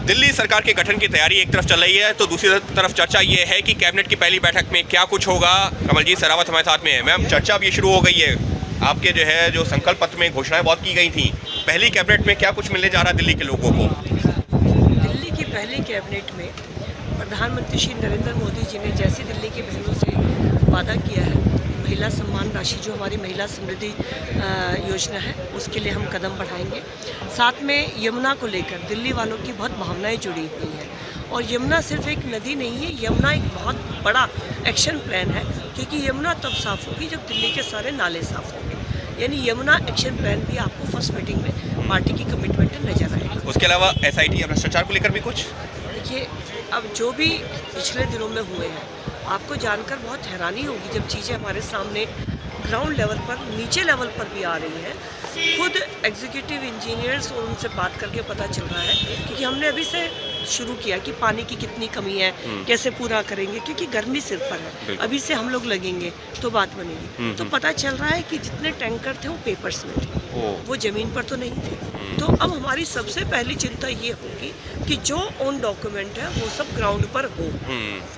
दिल्ली सरकार के गठन की तैयारी एक तरफ चल रही है तो दूसरी तरफ चर्चा ये है कि कैबिनेट की पहली बैठक में क्या कुछ होगा। कमलजीत शेरावत हमारे साथ में है। मैम, चर्चा अब ये शुरू हो गई है, आपके जो संकल्प पत्र में घोषणाएं बहुत की गई थी, पहली कैबिनेट में क्या कुछ मिलने जा रहा है दिल्ली के लोगों को? दिल्ली की पहली कैबिनेट में प्रधानमंत्री श्री नरेंद्र मोदी जी ने जैसे दिल्ली की बहनों से वादा किया है, महिला सम्मान राशि जो हमारी महिला समृद्धि योजना है उसके लिए हम कदम बढ़ाएंगे। साथ में यमुना को लेकर दिल्ली वालों की बहुत भावनाएं जुड़ी हुई हैं और यमुना सिर्फ एक नदी नहीं है, यमुना एक बहुत बड़ा एक्शन प्लान है, क्योंकि यमुना तब साफ़ होगी जब दिल्ली के सारे नाले साफ़ होंगे। यानी यमुना एक्शन प्लान भी आपको फर्स्ट मीटिंग में पार्टी की कमिटमेंट नजर आएगी। उसके अलावा SIT या भ्रष्टाचार को लेकर भी कुछ? देखिए, अब जो भी पिछले दिनों में हुए हैं आपको जानकर बहुत हैरानी होगी जब चीज़ें हमारे सामने ग्राउंड लेवल पर, नीचे लेवल पर भी आ रही हैं। खुद एग्जीक्यूटिव इंजीनियर्स और उनसे बात करके पता चल रहा है, क्योंकि हमने अभी से शुरू किया कि पानी की कितनी कमी है, कैसे पूरा करेंगे, क्योंकि गर्मी सिर पर है, अभी से हम लोग लगेंगे तो बात बनेगी। तो पता चल रहा है कि जितने टैंकर थे वो पेपर्स में थे, वो ज़मीन पर तो नहीं थे। तो अब हमारी सबसे पहली चिंता ये होगी कि जो ऑन डॉक्यूमेंट है वो सब ग्राउंड पर हो,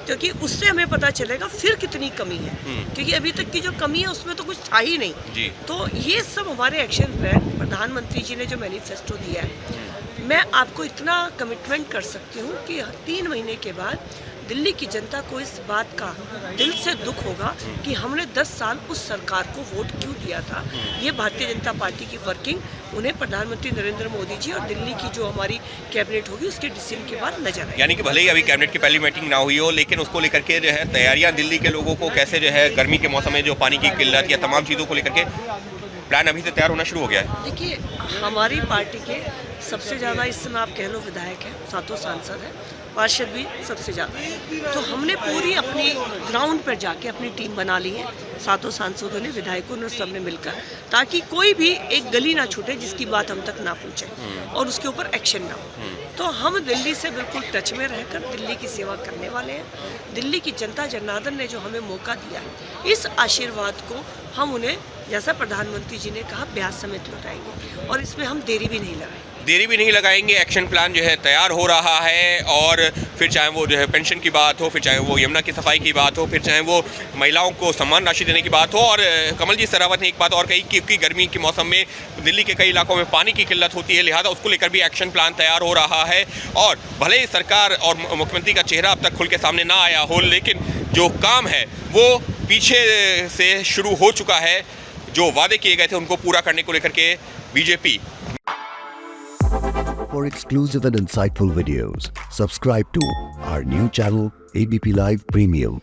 क्योंकि उससे हमें पता चलेगा फिर कितनी कमी है, क्योंकि अभी तक की जो कमी है उसमें तो कुछ था ही नहीं जी। तो ये सब हमारे एक्शन प्लान, प्रधानमंत्री जी ने जो मैनिफेस्टो दिया है, मैं आपको इतना कमिटमेंट कर सकती हूँ कि 3 महीने के बाद दिल्ली की जनता को इस बात का दिल से दुख होगा कि हमने 10 साल उस सरकार को वोट क्यों दिया था। ये भारतीय जनता पार्टी की वर्किंग उन्हें प्रधानमंत्री नरेंद्र मोदी जी और दिल्ली की जो हमारी कैबिनेट होगी उसके डिसीजन के बाद नजर आएगी। यानी कि भले ही अभी कैबिनेट की पहली मीटिंग ना हुई हो, लेकिन उसको लेकर के तैयारियां दिल्ली के लोगों को कैसे गर्मी के मौसम में जो पानी की किल्लत या तमाम चीज़ों को लेकर के प्लान अभी से तैयार होना शुरू हो गया है। देखिए, हमारी पार्टी के सबसे ज़्यादा इस समय आप कह लो विधायक हैं, 7 सांसद हैं, पार्षद भी सबसे ज़्यादा है। तो हमने पूरी अपनी ग्राउंड पर जाके अपनी टीम बना ली है, 7 सांसदों ने, विधायकों ने, सब ने मिलकर, ताकि कोई भी एक गली ना छूटे जिसकी बात हम तक ना पहुँचे और उसके ऊपर एक्शन ना हो। तो हम दिल्ली से बिल्कुल टच में रहकर दिल्ली की सेवा करने वाले हैं। दिल्ली की जनता जनार्दन ने जो हमें मौका दिया है, इस आशीर्वाद को हम उन्हें, जैसा प्रधानमंत्री जी ने कहा, ब्याज समेत लौटाएंगे और इसमें हम देरी भी नहीं लगाएंगे। एक्शन प्लान तैयार हो रहा है और फिर चाहे वो पेंशन की बात हो, फिर चाहे वो यमुना की सफाई की बात हो, फिर चाहे वो महिलाओं को सम्मान राशि देने की बात हो। और कमलजीत शेरावत ने एक बात और कही कि गर्मी के मौसम में दिल्ली के कई इलाकों में पानी की किल्लत होती है, लिहाजा उसको लेकर भी एक्शन प्लान तैयार हो रहा है। और भले ही सरकार और मुख्यमंत्री का चेहरा अब तक खुल के सामने ना आया हो, लेकिन जो काम है वो पीछे से शुरू हो चुका है। जो वादे किए गए थे उनको पूरा करने को लेकर के BJP. For exclusive and insightful videos, subscribe to our new channel ABP Live Premium.